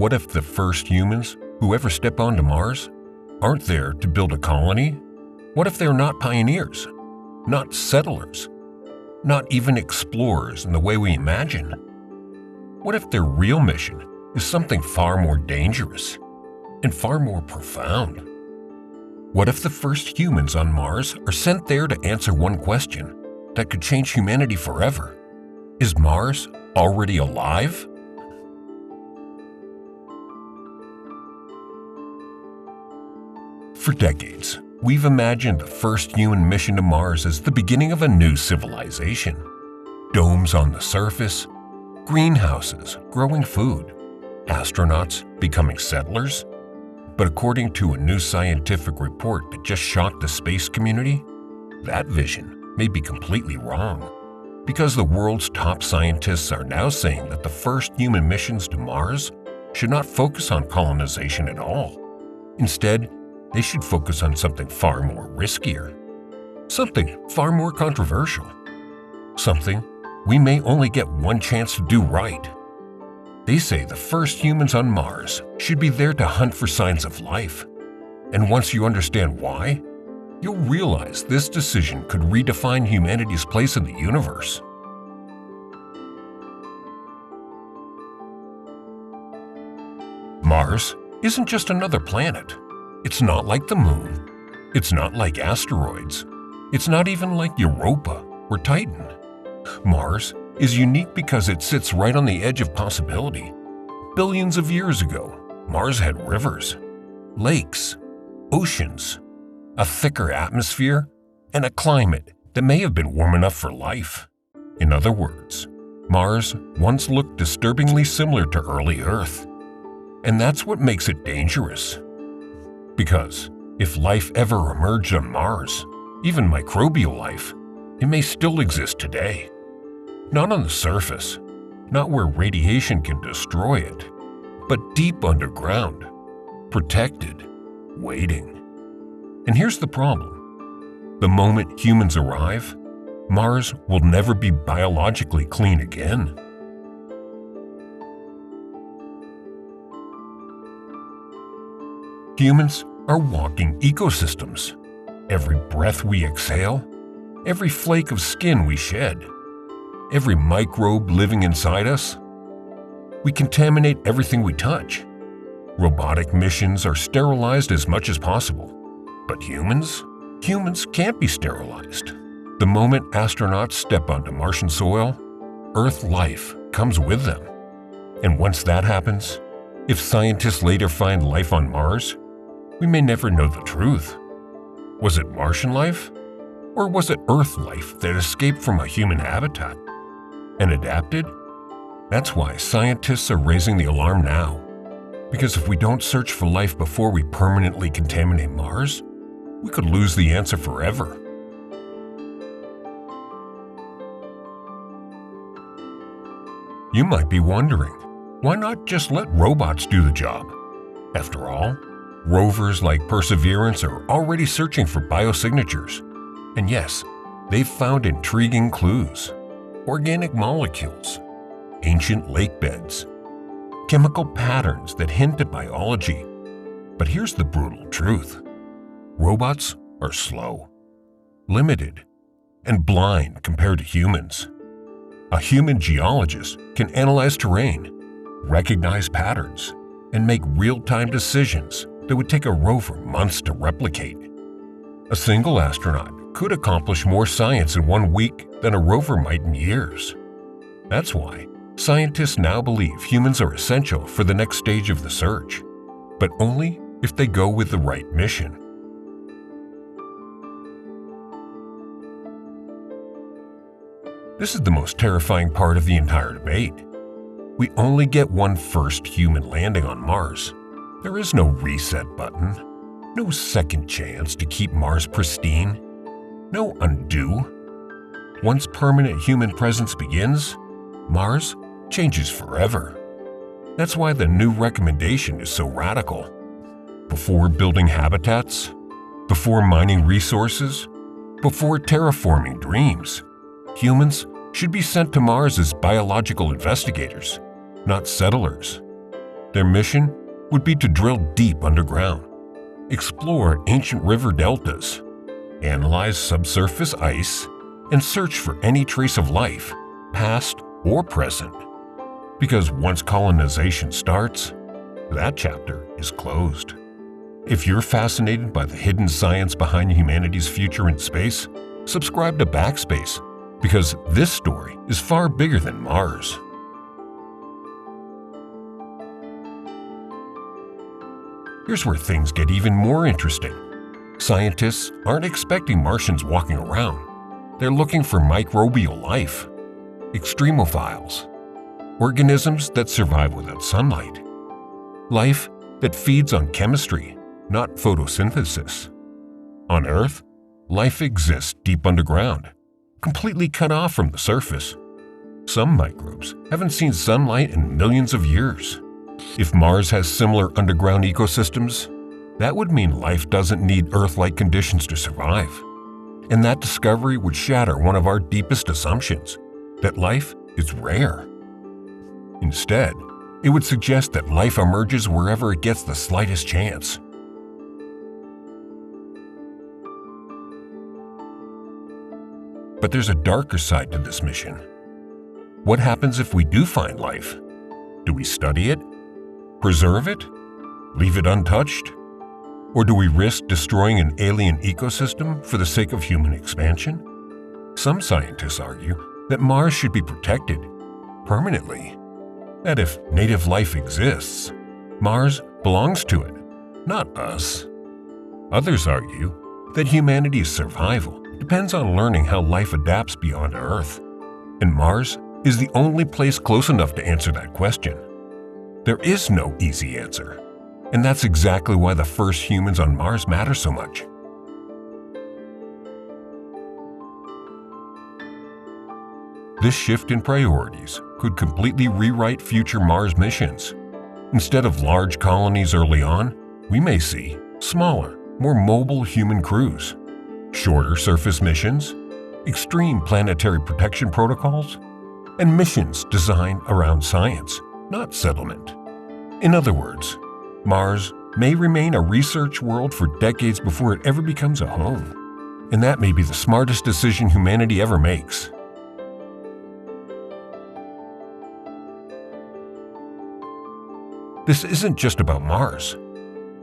what if the first humans who ever step onto Mars aren't there to build a colony? What if they're not pioneers, not settlers, not even explorers in the way we imagine? What if their real mission is something far more dangerous and far more profound? What if the first humans on Mars are sent there to answer one question that could change humanity forever? Is Mars already alive? For decades, we've imagined the first human mission to Mars as the beginning of a new civilization. Domes on the surface, greenhouses growing food, astronauts becoming settlers. But according to a new scientific report that just shocked the space community, that vision may be completely wrong, because the world's top scientists are now saying that the first human missions to Mars should not focus on colonization at all. Instead, they should focus on something far more riskier, something far more controversial, something we may only get one chance to do right. They say the first humans on Mars should be there to hunt for signs of life. And once you understand why, you'll realize this decision could redefine humanity's place in the universe. Mars isn't just another planet. It's not like the Moon. It's not like asteroids. It's not even like Europa or Titan. Mars is unique because it sits right on the edge of possibility. Billions of years ago, Mars had rivers, lakes, oceans, a thicker atmosphere, and a climate that may have been warm enough for life. In other words, Mars once looked disturbingly similar to early Earth. And that's what makes it dangerous. Because if life ever emerged on Mars, even microbial life, it may still exist today. Not on the surface, not where radiation can destroy it, but deep underground, protected, waiting. And here's the problem. The moment humans arrive, Mars will never be biologically clean again. Humans are walking ecosystems. Every breath we exhale, every flake of skin we shed, every microbe living inside us, we contaminate everything we touch. Robotic missions are sterilized as much as possible. But humans can't be sterilized. The moment astronauts step onto Martian soil, Earth life comes with them. And once that happens, if scientists later find life on Mars, we may never know the truth. Was it Martian life? Or was it Earth life that escaped from a human habitat and adapted? That's why scientists are raising the alarm now. Because if we don't search for life before we permanently contaminate Mars, we could lose the answer forever. You might be wondering, why not just let robots do the job? After all, rovers like Perseverance are already searching for biosignatures. And yes, they've found intriguing clues. Organic molecules, ancient lake beds, chemical patterns that hint at biology. But here's the brutal truth. Robots are slow, limited, and blind compared to humans. A human geologist can analyze terrain, recognize patterns, and make real-time decisions that would take a rover months to replicate. A single astronaut could accomplish more science in 1 week than a rover might in years. That's why scientists now believe humans are essential for the next stage of the search, but only if they go with the right mission. This is the most terrifying part of the entire debate. We only get one first human landing on Mars. There is no reset button, no second chance to keep Mars pristine, no undo. Once permanent human presence begins, Mars changes forever. That's why the new recommendation is so radical. Before building habitats, before mining resources, before terraforming dreams, humans should be sent to Mars as biological investigators, not settlers. Their mission would be to drill deep underground, explore ancient river deltas, analyze subsurface ice, and search for any trace of life, past or present. Because once colonization starts, that chapter is closed. If you're fascinated by the hidden science behind humanity's future in space, subscribe to BackSpace, because this story is far bigger than Mars. Here's where things get even more interesting. Scientists aren't expecting Martians walking around. They're looking for microbial life, extremophiles, organisms that survive without sunlight, life that feeds on chemistry, not photosynthesis. On Earth, life exists deep underground, completely cut off from the surface. Some microbes haven't seen sunlight in millions of years. If Mars has similar underground ecosystems, that would mean life doesn't need Earth-like conditions to survive. And that discovery would shatter one of our deepest assumptions, that life is rare. Instead, it would suggest that life emerges wherever it gets the slightest chance. But there's a darker side to this mission. What happens if we do find life? Do we study it? Preserve it? Leave it untouched? Or do we risk destroying an alien ecosystem for the sake of human expansion? Some scientists argue that Mars should be protected permanently. That if native life exists, Mars belongs to it, not us. Others argue that humanity's survival depends on learning how life adapts beyond Earth, and Mars is the only place close enough to answer that question. There is no easy answer, and that's exactly why the first humans on Mars matter so much. This shift in priorities could completely rewrite future Mars missions. Instead of large colonies early on, we may see smaller, more mobile human crews, shorter surface missions, extreme planetary protection protocols, and missions designed around science, not settlement. In other words, Mars may remain a research world for decades before it ever becomes a home. And that may be the smartest decision humanity ever makes. This isn't just about Mars.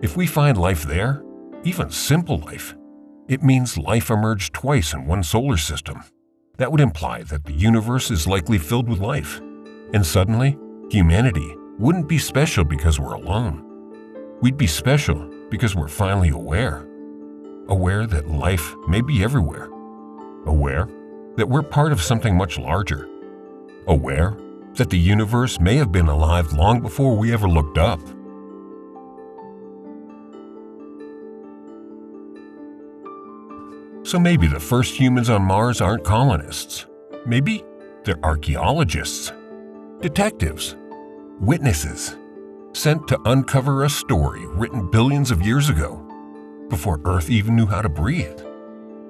If we find life there, even simple life, it means life emerged twice in one solar system. That would imply that the universe is likely filled with life. And suddenly, humanity wouldn't be special because we're alone. We'd be special because we're finally aware. Aware that life may be everywhere. Aware that we're part of something much larger. Aware that the universe may have been alive long before we ever looked up. So maybe the first humans on Mars aren't colonists. Maybe they're archaeologists, detectives, witnesses, sent to uncover a story written billions of years ago, before Earth even knew how to breathe.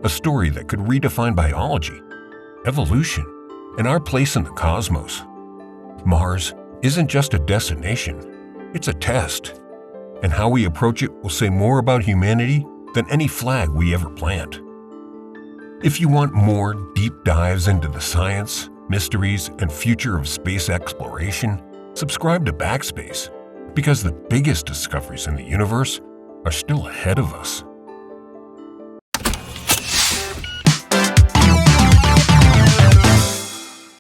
A story that could redefine biology, evolution, and our place in the cosmos. Mars isn't just a destination, it's a test. And how we approach it will say more about humanity than any flag we ever plant. If you want more deep dives into the science, mysteries, and future of space exploration, subscribe to BackSpace, because the biggest discoveries in the universe are still ahead of us.